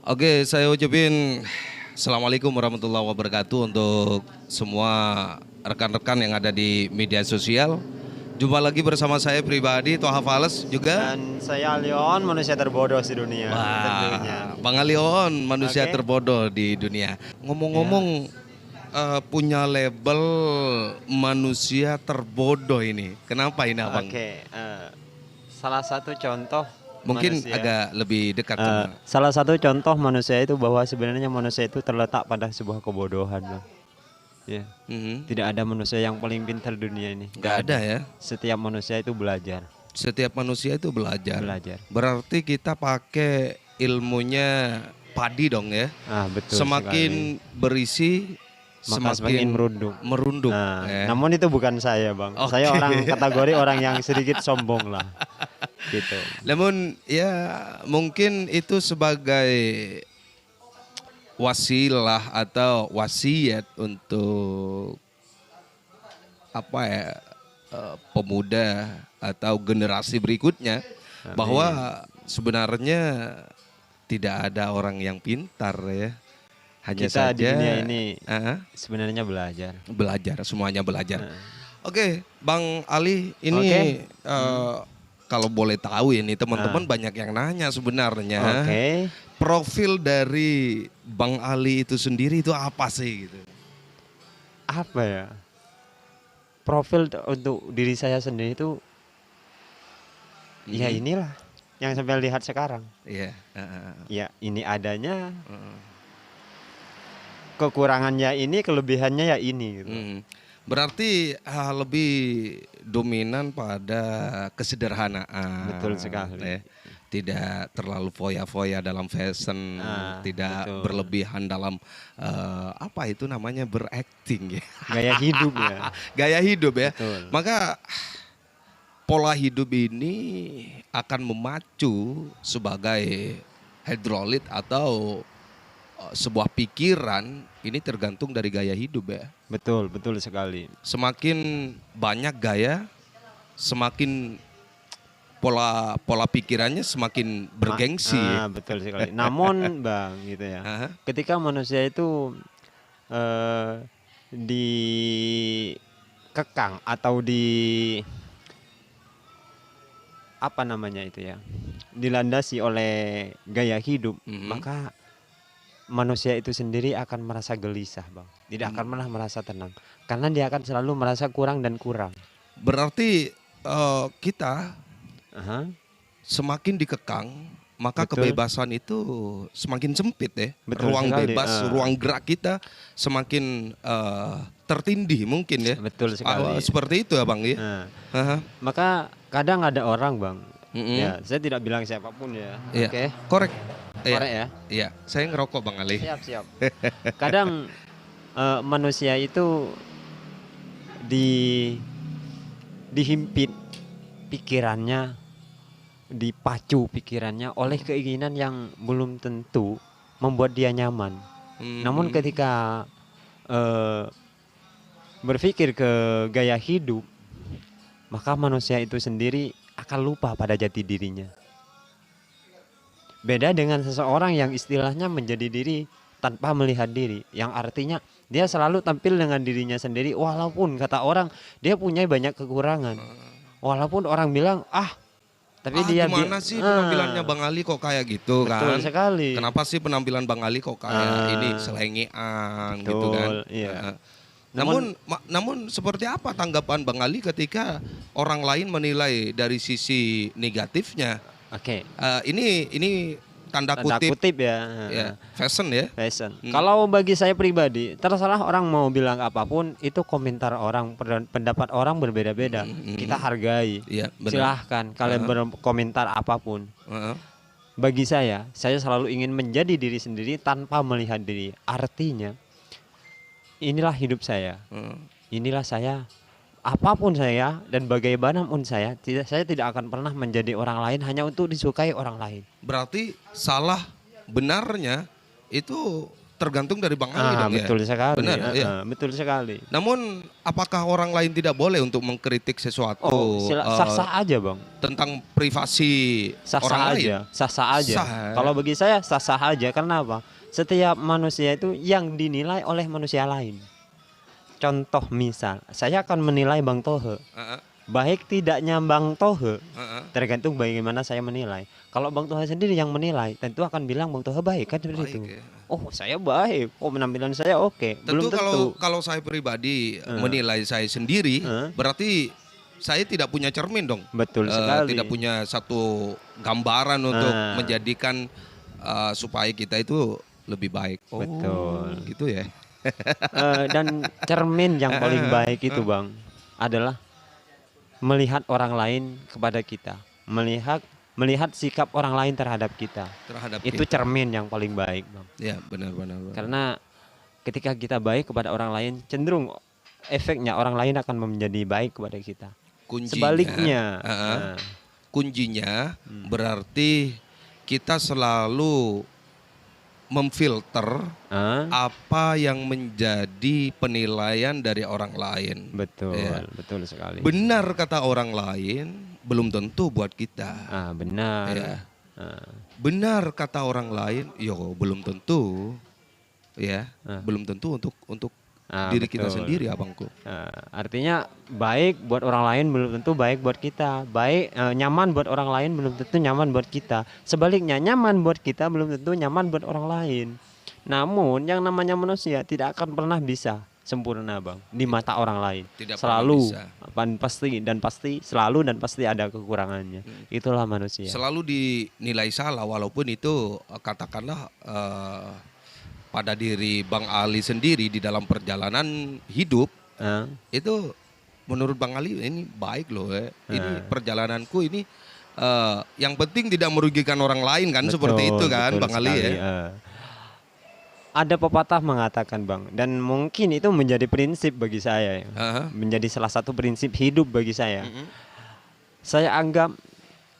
Oke, saya ucapin Assalamualaikum warahmatullahi wabarakatuh untuk semua rekan-rekan yang ada di media sosial. Jumpa lagi bersama saya pribadi, Toha Fales juga. Dan saya Leon, manusia terbodoh di dunia tentunya. Wah, Bang Alion, manusia Oke. terbodoh di dunia. Ya. Ngomong-ngomong, punya label manusia terbodoh ini. Kenapa ini Abang? Oke, salah satu contoh Mungkin manusia. agak lebih dekat sama. Salah satu contoh manusia itu bahwa sebenarnya manusia itu terletak pada sebuah kebodohan, Bang. Ya. Mhm. Tidak ada manusia yang paling pintar di dunia ini. Nggak ada ya. Setiap manusia itu belajar. Setiap manusia itu belajar. Belajar. Berarti kita pakai ilmunya padi dong ya. Betul Semakin sekali. berisi Maka semakin merunduk. merunduk. Namun itu bukan saya, Bang. Oke. Saya orang kategori orang yang sedikit sombong lah. Gitu. Namun ya mungkin itu sebagai wasilah atau wasiat untuk apa ya, pemuda atau generasi berikutnya bahwa sebenarnya tidak ada orang yang pintar ya. Hanya Kita di saja dunia ini sebenarnya belajar. belajar, semuanya belajar. Nah. Oke, Bang Ali, ini Oke. kalau boleh tahu ini teman-teman banyak yang nanya sebenarnya. Oke. Profil dari Bang Ali itu sendiri itu apa sih gitu? Apa ya? Profil untuk diri saya sendiri itu ya inilah yang sampai lihat sekarang. Iya. Ya ini adanya. Kekurangannya ini, kelebihannya ya ini gitu. Berarti lebih dominan pada kesederhanaan. Betul sekali. Ya. Tidak terlalu foya-foya dalam fashion, tidak betul. berlebihan dalam apa itu namanya berakting ya. Gaya hidup ya. Gaya hidup ya. Betul. Maka pola hidup ini akan memacu sebagai hidrolit atau sebuah pikiran ini tergantung dari gaya hidup ya. Betul, betul sekali. Semakin banyak gaya, semakin pola pikirannya semakin bergengsi. Betul sekali. Namun Bang gitu ya. Ketika manusia itu dikekang atau apa namanya itu ya, dilandasi oleh gaya hidup, maka manusia itu sendiri akan merasa gelisah, Bang. Tidak akan pernah merasa tenang, karena dia akan selalu merasa kurang dan kurang. Berarti kita semakin dikekang, maka Betul. kebebasan itu semakin sempit ya. Betul Ruang sekali. bebas, ruang gerak kita semakin tertindih mungkin ya. Betul sekali. Seperti itu ya Bang ya. Maka kadang ada orang, Bang. Mm-mm. Ya, saya tidak bilang siapapun ya. Iya. Oke. Korek. Korek ya. Iya, saya ngerokok Bang Ali. Siap. Kadang manusia itu dihimpit pikirannya, dipacu pikirannya oleh keinginan yang belum tentu membuat dia nyaman. Namun ketika berpikir ke gaya hidup, maka manusia itu sendiri akan lupa pada jati dirinya. Beda dengan seseorang yang istilahnya menjadi diri tanpa melihat diri, yang artinya dia selalu tampil dengan dirinya sendiri walaupun kata orang dia punya banyak kekurangan. Walaupun orang bilang tapi dia gimana sih penampilannya Bang Ali kok kayak gitu kan? Betul sekali. Kenapa sih penampilan Bang Ali kok kayak ini selengean gitu kan? Iya. Namun seperti apa tanggapan Bang Ali ketika orang lain menilai dari sisi negatifnya? Oke. Ini tanda kutip ya. fashion ya. Fashion. Kalau bagi saya pribadi, terserah orang mau bilang apapun, itu komentar orang, pendapat orang berbeda-beda. Kita hargai. Iya, benar. Silahkan kalian berkomentar apapun. Bagi saya selalu ingin menjadi diri sendiri tanpa melihat diri. Artinya, inilah hidup saya. Inilah saya. Apapun saya dan bagaimanapun saya tidak akan pernah menjadi orang lain hanya untuk disukai orang lain. Berarti salah benarnya itu tergantung dari Bang Ali dong betul ya. sekali. Benar, ya. Betul sekali. Namun apakah orang lain tidak boleh untuk mengkritik sesuatu Sah-sah aja Bang. tentang privasi orang Sah-sah lain? aja, sah-sah aja. Sah. Kalau bagi saya sah-sah aja, karena apa? Setiap manusia itu yang dinilai oleh manusia lain. Contoh misal, saya akan menilai Bang Tohe. Heeh, Baik tidaknya Bang Tohe heeh. tergantung bagaimana saya menilai. Kalau Bang Tohe sendiri yang menilai, tentu akan bilang Bang Tohe baik kan seperti Baik, itu. ya. Oh, saya baik. Oh, penampilan saya oke. Tentu Belum kalau tentu. kalau saya pribadi menilai saya sendiri, berarti saya tidak punya cermin dong. Betul sekali. Tidak punya satu gambaran untuk Ah. menjadikan supaya kita itu lebih baik. Oh, Betul. gitu ya. Dan cermin yang paling baik itu Bang adalah melihat orang lain kepada kita, melihat sikap orang lain terhadap kita. Terhadap Itu kita. cermin yang paling baik Bang. Ya, benar. Karena ketika kita baik kepada orang lain, cenderung efeknya orang lain akan menjadi baik kepada kita. Kuncinya, Sebaliknya, kuncinya berarti kita selalu memfilter apa yang menjadi penilaian dari orang lain. betul, Ya. betul sekali. Benar kata orang lain belum tentu buat kita. Benar. Ya. Benar kata orang lain, yo belum tentu, ya, belum tentu untuk diri kita betul. sendiri, abangku. Artinya baik buat orang lain belum tentu baik buat kita. Nyaman buat orang lain belum tentu nyaman buat kita. Sebaliknya, nyaman buat kita belum tentu nyaman buat orang lain. Namun yang namanya manusia tidak akan pernah bisa sempurna Bang di mata orang lain. Tidak Selalu pernah bisa. pasti ada kekurangannya. Itulah manusia. Selalu dinilai salah, walaupun itu katakanlah pada diri Bang Ali sendiri di dalam perjalanan hidup itu menurut Bang Ali ini baik loh ya. Ini perjalananku ini yang penting tidak merugikan orang lain kan, seperti itu kan betul Bang Ali sekali, ya. Ada pepatah mengatakan Bang, dan mungkin itu menjadi prinsip bagi saya, menjadi salah satu prinsip hidup bagi saya. Saya anggap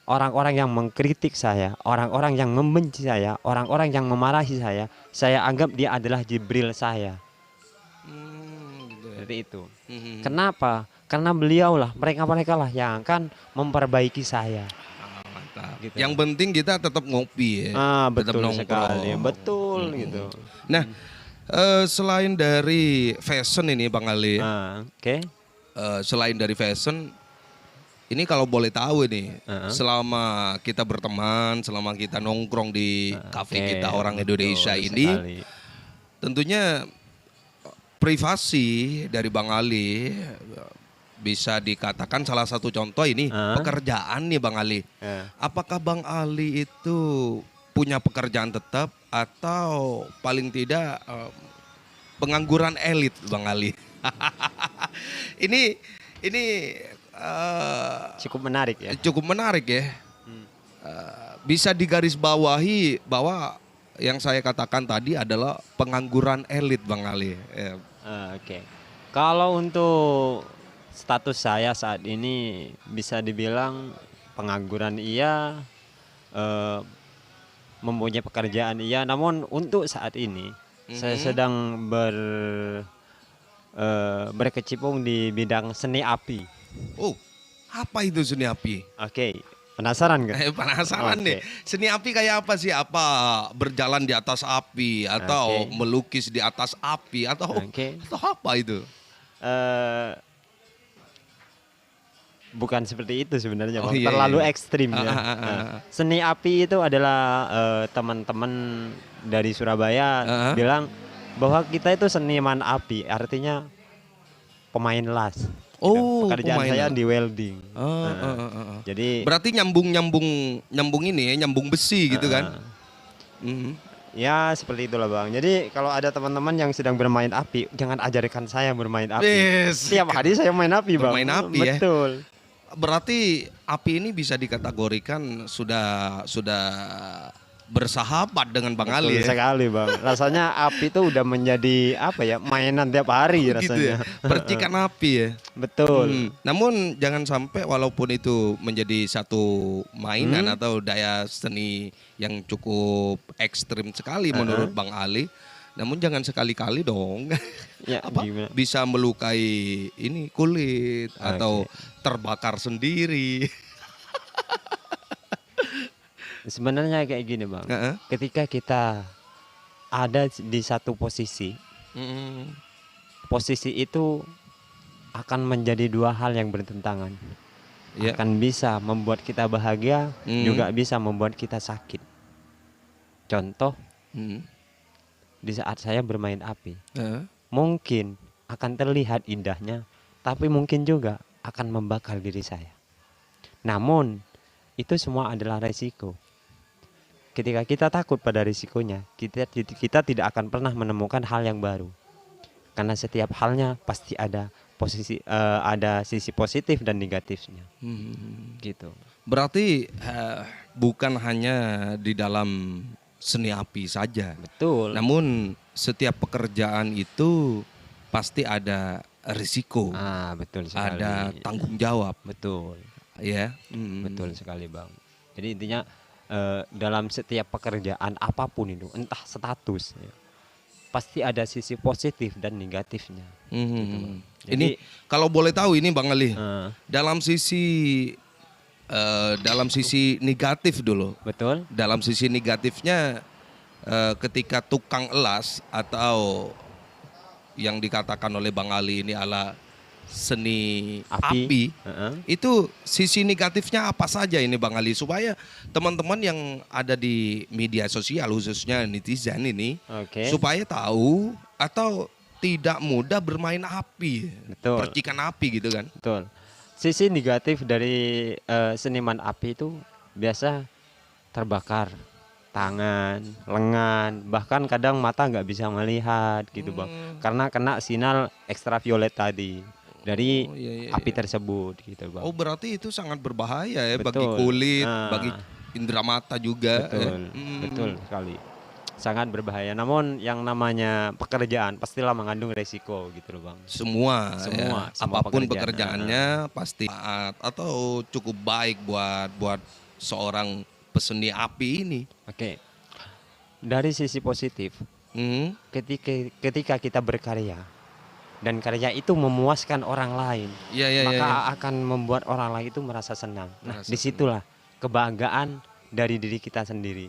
orang-orang yang mengkritik saya, orang-orang yang membenci saya, orang-orang yang memarahi saya anggap dia adalah Jibril saya. Gitu ya. Seperti itu. Kenapa? Karena beliaulah, mereka lah yang akan memperbaiki saya. Mantap. Gitu. Yang penting kita tetap ngopi ya. Tetap Betul nongkrong. sekali, betul gitu. Nah, selain dari fashion ini Bang Ali, Oke. selain dari fashion, ini kalau boleh tahu ini, selama kita berteman, selama kita nongkrong di kafe kita orang Indonesia ini, sekali. tentunya privasi dari Bang Ali bisa dikatakan salah satu contoh ini pekerjaan nih Bang Ali. Apakah Bang Ali itu punya pekerjaan tetap atau paling tidak pengangguran elit Bang Ali? Ini Cukup menarik ya. cukup menarik ya. Bisa digarisbawahi bahwa yang saya katakan tadi adalah pengangguran elit Bang Ali. Oke. Kalau untuk status saya saat ini bisa dibilang pengangguran iya, mempunyai pekerjaan iya. Namun untuk saat ini saya sedang berkecimpung di bidang seni api. Oh, apa itu seni api? Oke, penasaran nggak? Penasaran Oke. nih. Seni api kayak apa sih? Apa berjalan di atas api atau Oke. melukis di atas api atau apa itu? Bukan seperti itu sebenarnya, Oh, Bang. iya, Terlalu iya. ekstrim ya. Seni api itu adalah teman-teman dari Surabaya bilang bahwa kita itu seniman api, artinya pemain las. Oh, pekerjaan pemain saya las. di welding. Jadi Berarti nyambung ini ya, nyambung besi gitu kan? ya seperti itulah Bang. Jadi kalau ada teman-teman yang sedang bermain api, jangan ajarkan saya bermain api. Yes. Setiap hari saya main api Bang. Bermain api ya. Betul. Berarti api ini bisa dikategorikan sudah bersahabat dengan Bang Ali Betul ya. sekali Bang. Rasanya api itu udah menjadi apa ya, mainan tiap hari rasanya. Gitu ya. Percikan api ya. Betul. Namun jangan sampai walaupun itu menjadi satu mainan atau daya seni yang cukup ekstrim sekali menurut Bang Ali. Namun jangan sekali-kali dong. Ya, Apa? gimana? Bisa melukai ini kulit atau terbakar sendiri. Sebenarnya kayak gini bang, Heeh. ketika kita ada di satu posisi, Mm. posisi itu akan menjadi dua hal yang bertentangan. Ya. Akan bisa membuat kita bahagia, juga bisa membuat kita sakit. Contoh, Mm. di saat saya bermain api, Heeh. mungkin akan terlihat indahnya, tapi mungkin juga akan membakar diri saya. Namun, itu semua adalah resiko. Ketika kita takut pada risikonya, kita tidak akan pernah menemukan hal yang baru. Karena setiap halnya pasti ada ada sisi positif dan negatifnya. Gitu. Berarti bukan hanya di dalam seni api saja. Betul. Namun setiap pekerjaan itu pasti ada risiko, Betul sekali. ada tanggung jawab, Betul. ya. Betul sekali bang. Jadi intinya dalam setiap pekerjaan apapun itu, entah status, ya, pasti ada sisi positif dan negatifnya. Gitu, Bang. Ini kalau boleh tahu ini Bang Ali, eh, dalam sisi negatif dulu. betul. Dalam sisi negatifnya, ketika tukang elas atau yang dikatakan oleh Bang Ali ini adalah seni api, itu sisi negatifnya apa saja ini Bang Ali, supaya teman-teman yang ada di media sosial khususnya netizen ini Oke. supaya tahu atau tidak mudah bermain api, Betul. percikan api gitu kan. Betul. Sisi negatif dari seniman api itu biasa terbakar tangan, lengan, bahkan kadang mata nggak bisa melihat gitu bang, karena kena sinar ekstraviolet tadi dari api tersebut gitu bang. Oh berarti itu sangat berbahaya ya bagi Betul. kulit, bagi indera mata juga. Betul, betul sekali. Sangat berbahaya. Namun yang namanya pekerjaan pastilah mengandung resiko gitu loh bang. Semua apapun pekerjaan. pekerjaannya pasti taat atau cukup baik buat seorang peseni api ini. Oke. Dari sisi positif, ketika kita berkarya dan karya itu memuaskan orang lain, maka akan membuat orang lain itu merasa senang. Nah, disitulah kebanggaan dari diri kita sendiri